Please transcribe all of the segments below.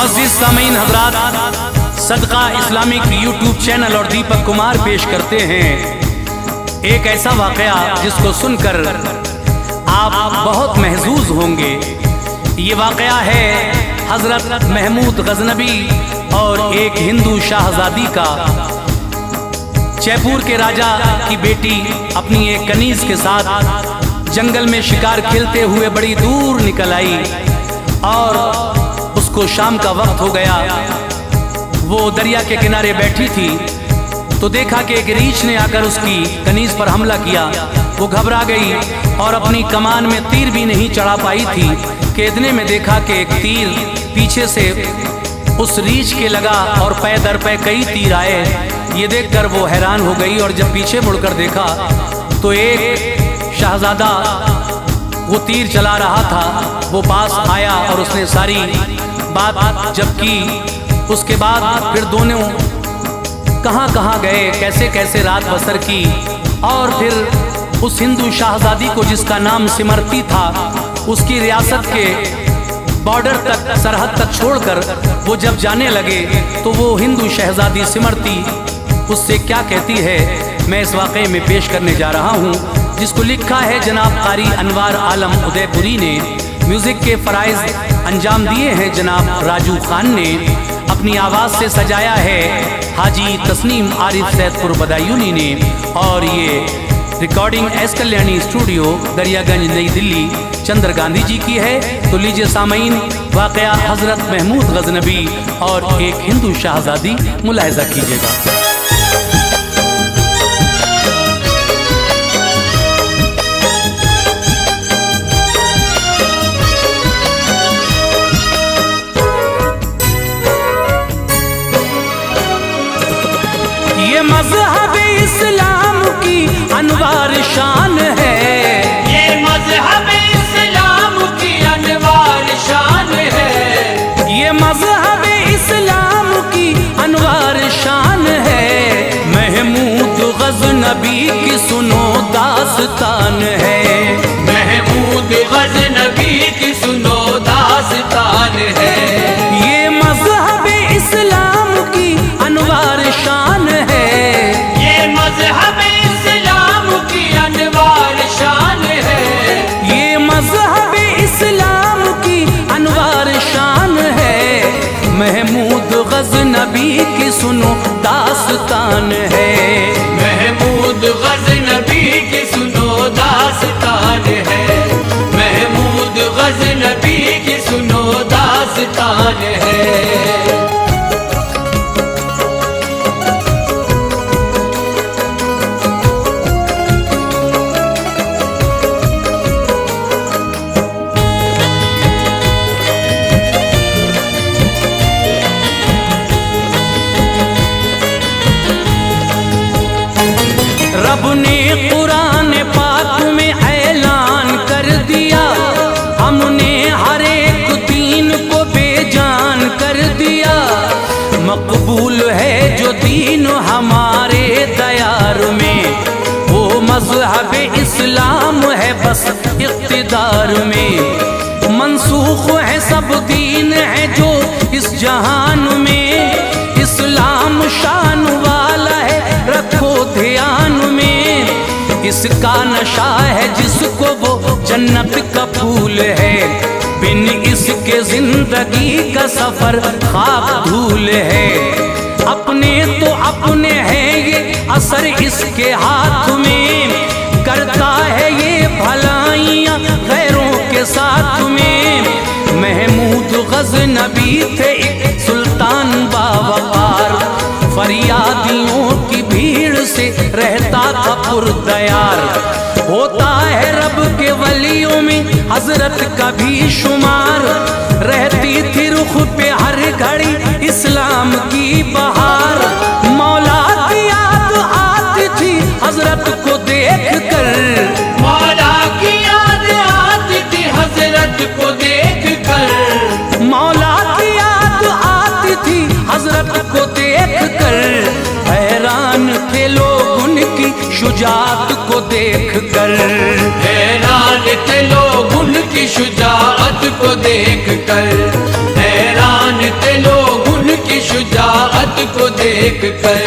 मुअज़्ज़िज़ सामीन हज़रात, सदका Islamic YouTube channel और दीपक कुमार पेश करते हैं एक ऐसा वाक़या जिसको सुनकर आप बहुत महज़ूज़ होंगे। ये वाक़या है हज़रत महमूद गज़नबी और एक हिंदू शाहज़ादी का। जयपुर के राजा की बेटी अपनी एक कनीज़ के साथ जंगल में शिकार खेलते हुए बड़ी दूर निकल आई और उसको शाम का वक्त हो गया। वो दरिया के किनारे बैठी थी तो देखा कि एक रीछ ने आकर उसकी कनीज़ पर हमला किया। वो घबरा गई और अपनी कमान में तीर भी नहीं चढ़ा पाई थी कि इतने में देखा कि एक तीर पीछे से उस रीछ के लगा और पै दर पै कई तीर आए। ये देखकर वो हैरान हो गई और जब पीछे मुड़कर देखा तो एक शहजादा वो तीर चला रहा था, वो पास आया और उसने सारी बात जब की, उसके बाद फिर दोनों कहाँ कहाँ गए, कैसे कैसे रात बसर की। और फिर उस हिंदू शाहजादी को जिसका नाम सिमरती था, उसकी रियासत के बॉर्डर तक, सरहद तक छोड़कर वो जब जाने लगे तो वो हिंदू शहजादी सिमरती उससे क्या कहती है, मैं इस वाक़े में पेश करने जा रहा हूँ, जिसको लिखा है जनाब कारी अनवार आलम उदयपुरी ने। म्यूज़िक के फ़राइज़ अंजाम दिए हैं जनाब राजू खान ने। अपनी आवाज़ से सजाया है हाजी तस्नीम आरिफ सैदपुर बदायूनी ने। और ये recording S Kalyani studio Daryaganj नई दिल्ली चंद्र गांधी जी की है। तो लीजिए सामीन, वाक़या हज़रत महमूद गज़नबी और एक हिंदू शाहज़ादी मुलाहिज़ा कीजिएगा। ये मज़हब इस्लाम की अनवार शान है, ये मज़हब इस्लाम की अनवार शान है, ये मज़हब इस्लाम की अनवार शान है। महमूद गज़नबी की सुनो दास्तान है, महमूद गज़नबी की सुनो दास्तान है। ये मज़हब इस्लाम की अनवार शान है, ये मज़हब इस्लाम की अनवार शान है, ये मज़हब इस्लाम की अनवार शान है। महमूद गज़नबी की सुनो दास्तान है, महमूद गज़नबी की सुनो दास्तान है, महमूद गज़नबी की सुनो दास्तान है। रब ने कुरान पाक में ऐलान कर दिया, हमने हर एक दीन को बेजान कर दिया। मकबूल है जो दीन हमारे दयार में, वो मज़हब इस्लाम है बस इक़्तिदार में। मंसूख है सब दीन है जो इस जहान में, इस्लाम शान वाला है रखो ध्यान में। इसका नशा है जिसको वो जन्नत का फूल है, बिन इसके जिंदगी का सफर खाक धूल है। अपने तो अपने हैं ये असर इसके हाथ में, करता है ये भलाइयाँ गैरों के साथ में। महमूद गज़नबी थे एक सुल्तान बावकार, फरियादियों की भीड़ से रहता था पुरदयार। होता है रब के वलियों में हजरत का भी शुमार, रहती थी रुख पे हर घड़ी इस्लाम की बहार। मौला की याद आती थी हजरत को देख कर, मौला की याद आती थी हजरत को देख कर, मौला की याद आती थी हजरत को देख कर। हैरान थे लोग उनकी शुजात को देख कर, हैरान थे लोग उनकी शुजाअत को देख कर, हैरान थे को देख कर।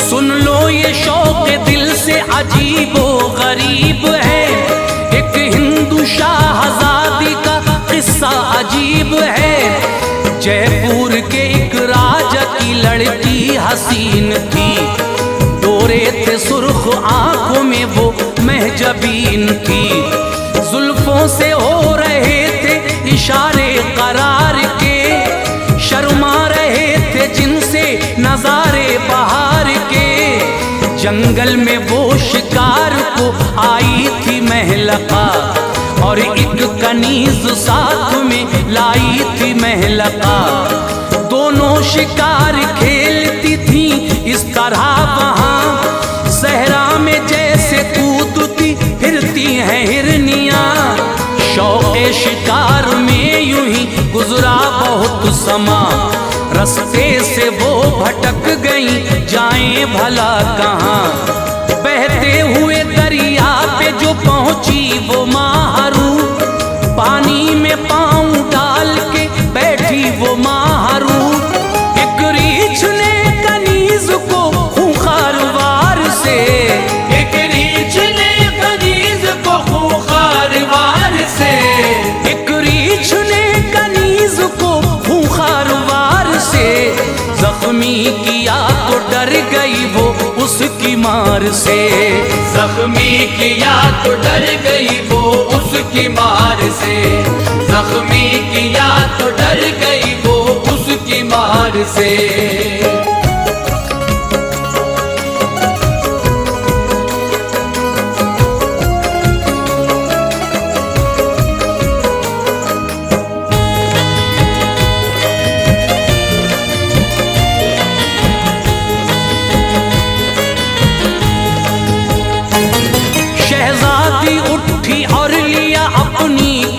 सुन लो ये शौक दिल से अजीबो गरीब है, एक हिंदू शाहजादी का किस्सा अजीब है। जयपुर के एक राजा की लड़की हसीन थी, डोरे थे सुर्ख आंखों में वो महजबीन थी। जुल्फों से हो रहे थे इशारे करार के, शर्मा रहे थे जिनसे नजारे बहार के। जंगल में वो शिकार को आई थी महलका, और एक कनीज साथ में लाई थी महलका। दोनों शिकार खेलती थी इस तरह वहाँ, सहरा में जैसे कूदती फिरती हैं हिरनियाँ। शौक़े शिकार में यूं ही गुजरा बहुत समा, रास्ते से वो भटक गई जाएं भला कहाँ। बहते हुए दरिया पे जो पहुंची वो माहरू, पानी में पाँव डाल के बैठी वो माहरू। एक रीछ ने कनीज को खूंखार वार से, एक रीछ ने कनीज को खूंखार वार से, एक रीछ ने कनीज को खूंखार वार से। जख्मी किया तो डर गई वो उसकी मार से, जख्मी किया तो डर गई वो उसकी मार से, जख्मी किया तो डर गई वो उसकी मार से।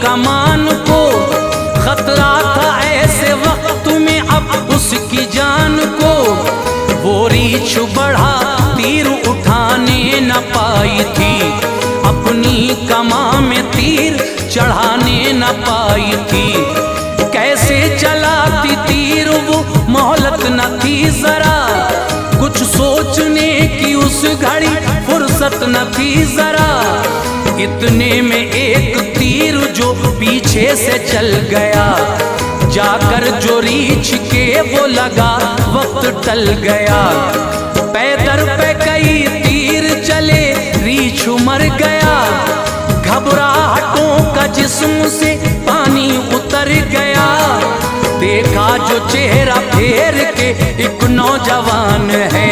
कमान को खतरा था ऐसे वक्त में अब उसकी जान को। वो रीछ बढ़ा तीर उठाने न पाई थी, अपनी कमान में तीर चढ़ाने न पाई थी। कैसे चलाती तीर वो मोहलत न थी जरा, कुछ सोचने की उस घड़ी फुर्सत न थी जरा। इतने में एक तीर जो पीछे से चल गया, जाकर जो रीछ के वो लगा वक्त टल गया। पैदर पे कई तीर चले रीछ मर गया, घबराहटों का जिस्म से पानी उतर गया। देखा जो चेहरा फेर के एक नौजवान है,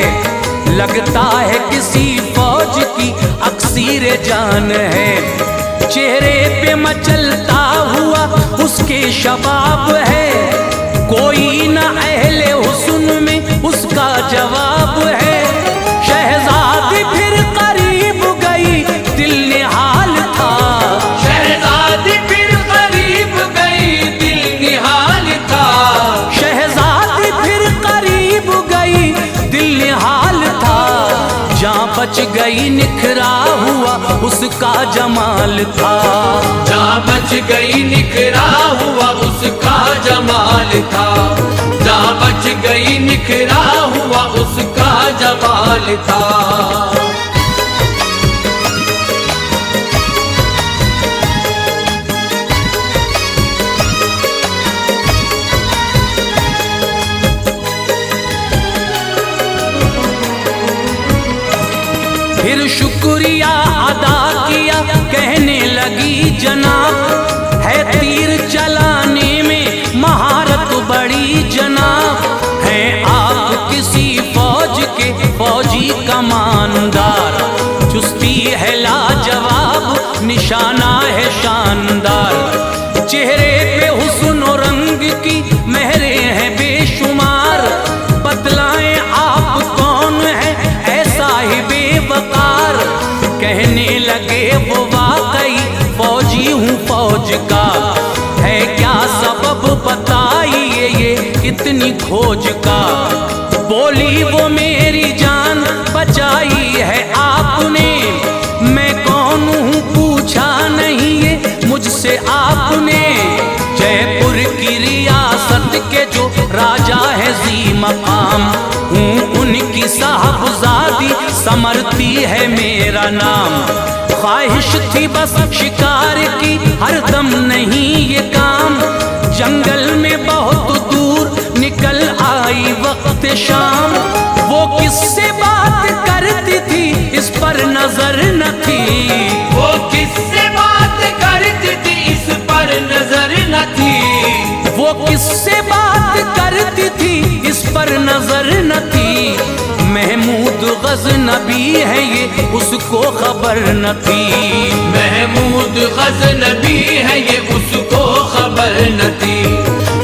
लगता है किसी फौज की अक्सीर जान है। चेहरे पे मचलता हुआ उसके शबाब है, कोई न अहले हुस्न में उसका जवाब है। शहजादी फिर करीब गई दिल निहाल था, शहजादी फिर करीब गई दिल निहाल था, शहजादी फिर करीब गई दिल निहाल था। जहाँ बच गई निखरा हुआ उसका जमाल था, जहाँ बच गई निखरा हुआ उसका जमाल था, जहाँ बच गई निखरा हुआ उसका जमाल था। फिर शुक्रिया अदा किया, कहने लगी जनाब है तीर चलाने में महारत बड़ी जनाब। है आप किसी फौज के फौजी कमानदार, चुस्ती है लाजवाब निशाना है शानदार। चेहरे पे हुस्न और रंग की मेहरे हैं बेशुमार, बतलाएं आप कौन है ऐसा ही बेवकार। कहने लगे वो वाकई फौजी हूँ फौज का, है क्या सबब बताइए ये इतनी खोज का। बोली वो मेरी जान बचाई है आपने, मैं कौन हूँ पूछा नहीं ये मुझसे आपने। जयपुर की रियासत के जो राजा है जी मकाम, हूँ उनकी साहबजादी समरती है मेरा नाम। ख्वाहिश थी बस शिकार की हरदम नहीं ये काम, जंगल में बहुत दूर निकल आई वक्त शाम। वो किससे बात करती थी इस पर नजर न थी, वो किससे बात करती थी इस पर नजर न थी, वो किससे बात करती थी इस पर नजर न थी। महमूद गज़नबी है ये उसको खबर न थी, महमूद गज़नबी है ये उसको खबर न थी,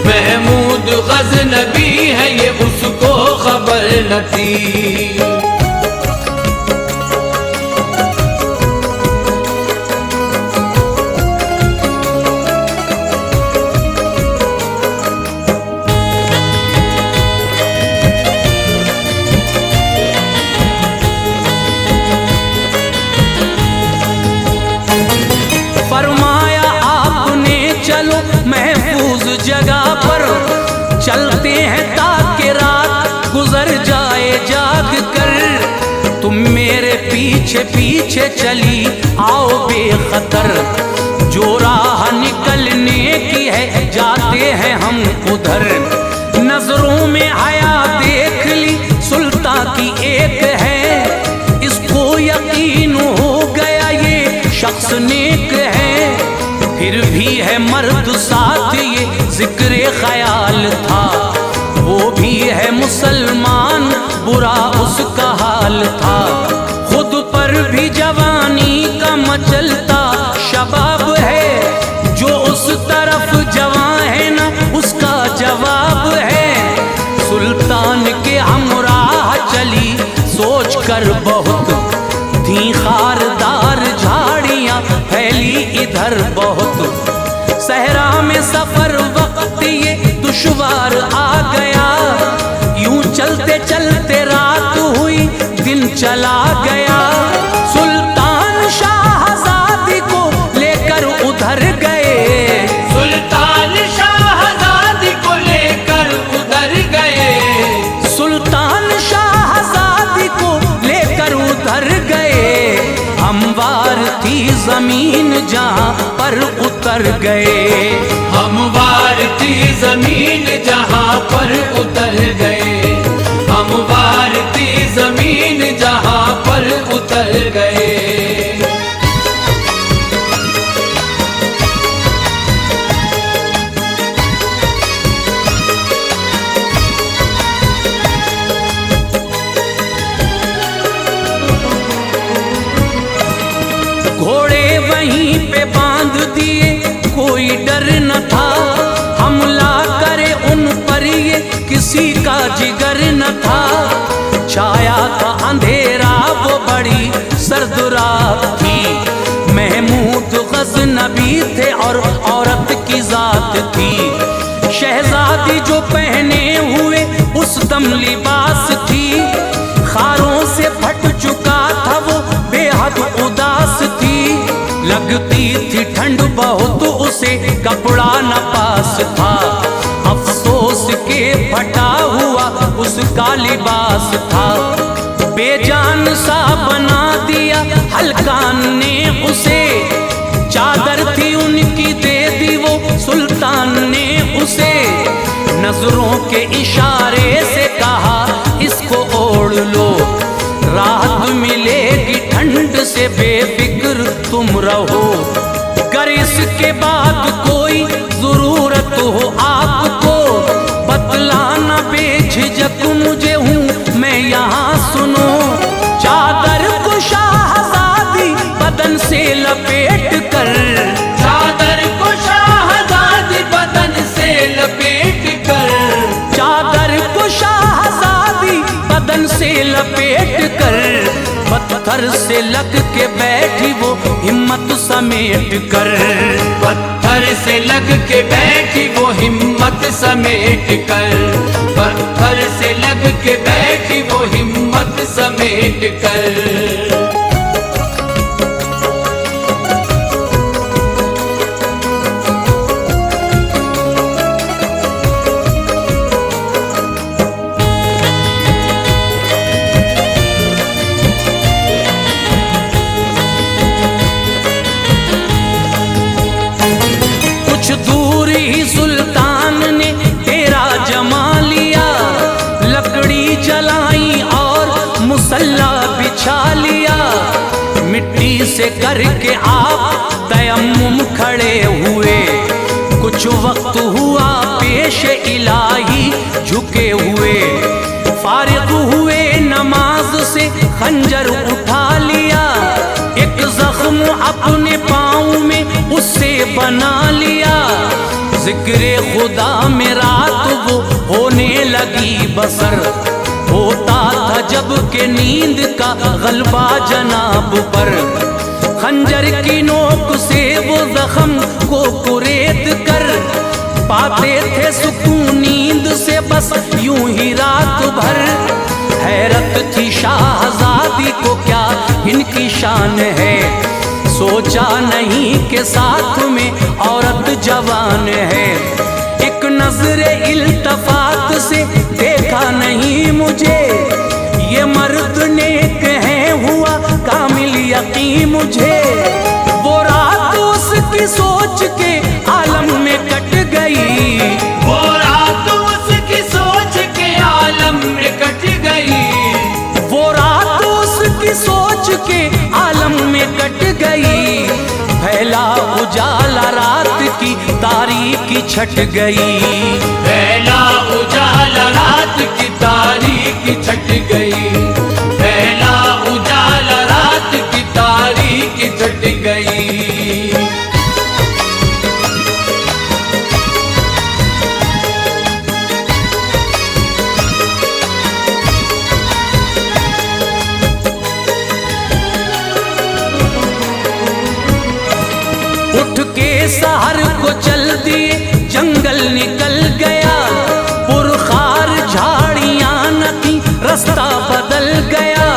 महमूद गज़नबी है ये उसको खबर न थी। फरमाया आपने चलो महफूज जगह पर, चलते हैं ताकि रात गुजर जाए जाग कर। तुम मेरे पीछे पीछे चली आओ बेखतर, जो राह निकलने की है जाते हैं हम उधर। नजरों में हया देख ली सुल्तान की एक है, इसको यकीन हो गया ये शख्स नेक है। फिर भी है मर्द साथ ये जिक्र ख्याल था, वो भी है मुसलमान बुरा उसका हाल था। खुद पर भी जवानी का मचलता शबाब है, जो उस तरफ जवां है ना उसका जवाब है। सुल्तान के हमराह चली सोच कर बहुत, थी खारदार झाड़ियां फैली इधर बहुत। सहरा में सफर वक्त ये दुश्वार आ गया, यूं चलते चलते रात हुई दिन चला गया। सुल्तान शाहजादी को लेकर उधर गए, सुल्तान शाहजादी को लेकर उधर गए, सुल्तान शाहजादी को लेकर उधर गए। हमवार थी जमीन जहाँ पर उतर गए, हमवार थी जमीन जहाँ पर उतर गए, हमवार थी जमीन जहाँ पर उतर गए। घोड़े वहीं पे बांध दिए कोई डर न था, हमला करे उन पर ये किसी का जिगर न था। छाया था अंधेरा वो बड़ी सर्द रात थी, महमूद गज़नबी थे और औरत की जात थी। शहजादी जो पहने हुए उस दम लिबास थी, खारों से फट चुका था वो बेहद उदास थी। लगती थी ठंड बहुत उसे कपड़ा न पास था, अफसोस के फटा हुआ उसका लिबास था। बेजान सा बना दिया हल्कान ने उसे, चादर थी उनकी दे दी वो सुल्तान ने उसे। नजरों के इशारे से कहा इसको ओढ़ लो, राहत मिलेगी ठंड से बेफिक्र तुम रहो। गर इसके बाद कोई जरूरत हो आपको, बतलाना बेझिझक मुझे हूँ मैं यहाँ सुनो। चादर को शाहजादी बदन से लपेट कर, चादर को शाहजादी बदन से लपेट कर, चादर को शाहजादी बदन से लपेट कर। पत्थर से लग के बैठी वो हिम्मत समेट कर, पत्थर से लग के बैठी वो हिम्मत समेट कर, पत्थर से लग के बैठी भेंट कर। कुछ दूर ही सुल्तान ने तेरा जमा लिया, लकड़ी जलाई और मुसल्ला बिछा लिया। मिट्टी से करके आप तयम्मुम खड़े हुए, कुछ वक्त हुआ पेश इलाही झुके हुए। फारिग हुए नमाज से खंजर उठा लिया, एक जख्म अपने पाँव में उससे बना लिया। जिक्रे खुदा में रात वो होने लगी बसर, होता था जब के नींद का गलबा जनाब पर। खंजर की नोक से वो जख्म को कुरेद कर, पाते थे सुकून नींद से बस यूं ही रात भर। हैरत थी शाहजादी को क्या इनकी शान है, सोचा नहीं कि साथ में औरत जवान है। एक नजरे इल्तफात से देखा नहीं मुझे, ये मर्द नेक है हुआ कामिल यकीन मुझे। वो रात उसकी सोच के आलम में कट गई, वो रात उसकी सोच के आलम में कट गई, वो रात उसकी सोच के आलम में कट गई। फैला उजाला रात की तारीकी छट गई, फैला उजाला रात की तारीकी छट गई, फैला उजाला रात की तारीकी छट गई। उठ के शहर को चल दिए, जंगल निकल गया। पुरखार झाड़ियां न थी, रास्ता बदल गया।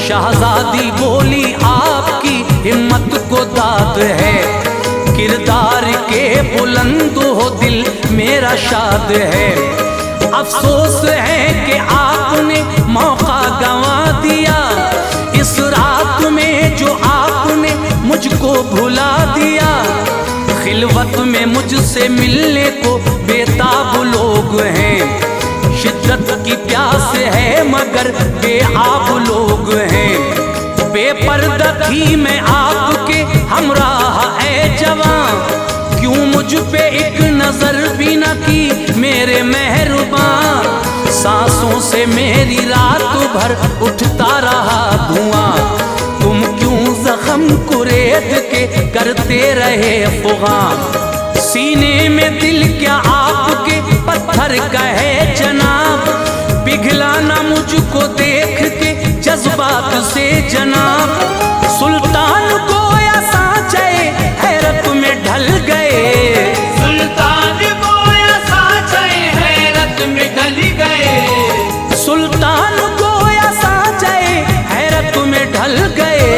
शहजादी बोली आपकी हिम्मत को दाद है, किरदार के बुलंद हो दिल मेरा शाद है। अफसोस है कि आपने मौका गंवा दिया, इस रात में जो आपने मुझको भुला दिया। खिलवत में मुझसे मिलने को बेताब लोग हैं, शिद्दत की प्यास है मगर बेआब लोग हैं। बेपर्दा थी मैं आपके हमराह ऐ जवां, क्यों मुझ पे एक नजर भी न की मेरे मेहरबान। सांसों से मेरी रात भर उठता रहा धुआं, तुम क्यों जख्म कुरेद के करते रहे फुगां। सीने में दिल क्या आपके पत्थर का है जनाब, पिघला ना मुझको देख के जज्बात से जनाब। सुल्तान गोया सांचे हैरत में ढल गए, सुल्तान गोया सांचे हैरत में ढल गए, सुल्तान गोया सांचे हैरत में ढल गए।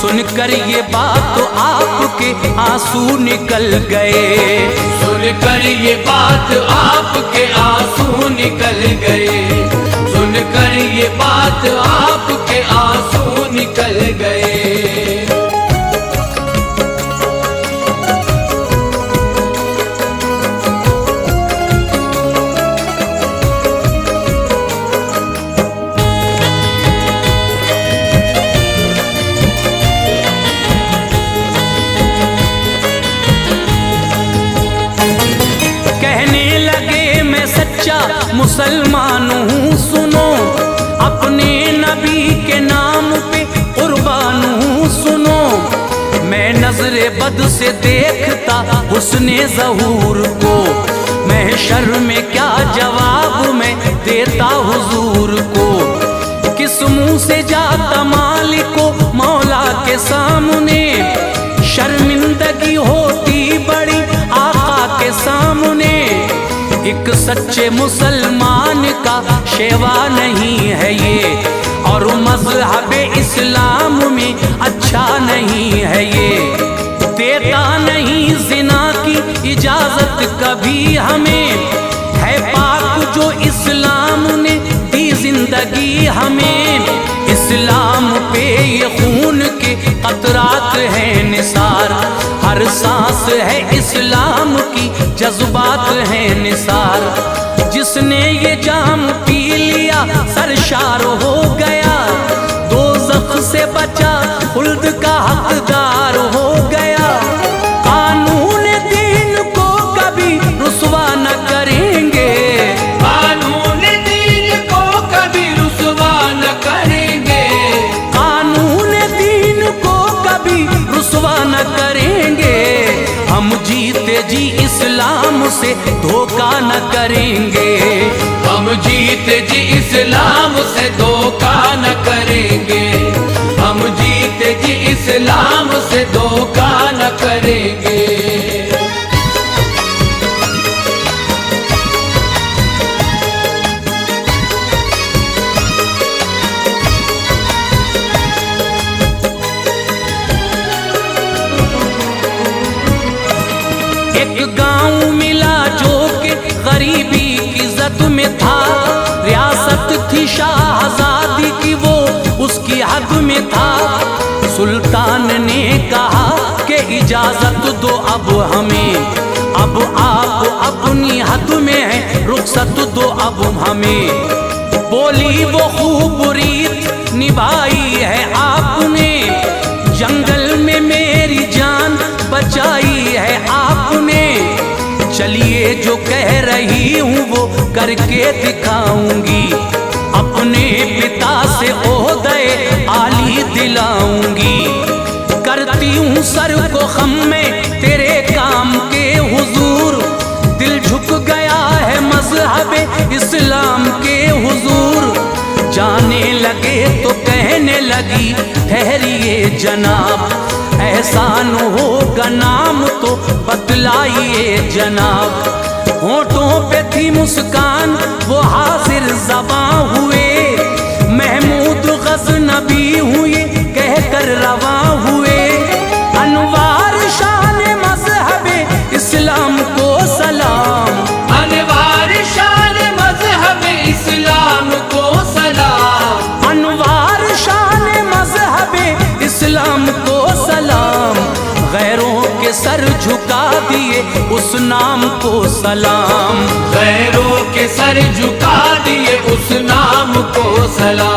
सुनकर ये बात तो आपके आंसू निकल गए, सुनकर ये बात आपके आंसू निकल गए, सुनकर ये बात आपके आंसू निकल गए। मुसलमान हूँ सुनो, अपने नबी के नाम पे कुर्बान हूँ सुनो। मैं नजरे बद से देखता हुस्ने ज़हूर को, महशर में क्या जवाब मैं देता हुजूर को। किस मुंह से जाता मालिको मौला के सामने, शर्मिंदगी होती बड़ी आका के सामने। एक सच्चे मुसलमान का शेवा नहीं है ये, और और मज़हब इस्लाम में अच्छा नहीं है ये, देता नहीं ज़िना की इजाज़त कभी हमें, है पाक जो इस्लाम ने दी जिंदगी हमें। इस्लाम पे ये खून के कतरात हैं निसार, हर सांस है इस्लाम की जज्बात हैं निसार। जिसने ये जाम पी लिया सरशार हो गया, दोज़ख से बचा खुल्द का हकदार हो गया। कानून दीन को कभी रुसवा न करेंगे, कानून दीन को कभी रुसवा न करेंगे, कानून दीन को कभी रुसवा न करेंगे। हम जीते जी इस्लाम से धोखा न करेंगे, हम जीते जी इस्लाम से धोखा न करेंगे, हम जीते जी इस्लाम से धोखा न करेंगे। एक गांव मिला जो कि गरीबी की ज़द में था, रियासत थी शाहज़ादी की वो उसकी हद में था। सुल्तान ने कहा कि इजाज़त दो अब हमें, अब आप अपनी हद में हैं, रुखसत दो अब हमें। बोली वो खूब रीत निभाई है आपने, जंगल में मेरी जान बचाई है आपने। चलिए जो कह रही हूँ वो करके दिखाऊंगी, अपने पिता से ओहदे आली दिलाऊंगी। करती हूँ सर को खम में तेरे काम के हुजूर, दिल झुक गया है मज़हब इस्लाम के हुजूर। जाने लगे तो कहने लगी ठहरिए जनाब, एहसान होगा नाम तो बतलाइए जनाब। होठों पे थी मुस्कान वो हाजिर ज़बां हुए, महमूद गज़नबी हुए कहकर रवां हुए। अनवार शान मज़हब इस्लाम को सलाम, अनवार शान मज़हब इस्लाम को सलाम, अनवार शान मज़हब इस्लाम को सलाम। गैरों के सर झुका दिए उस नाम को सलाम, गैरों के सर झुका दिए उस नाम को सलाम।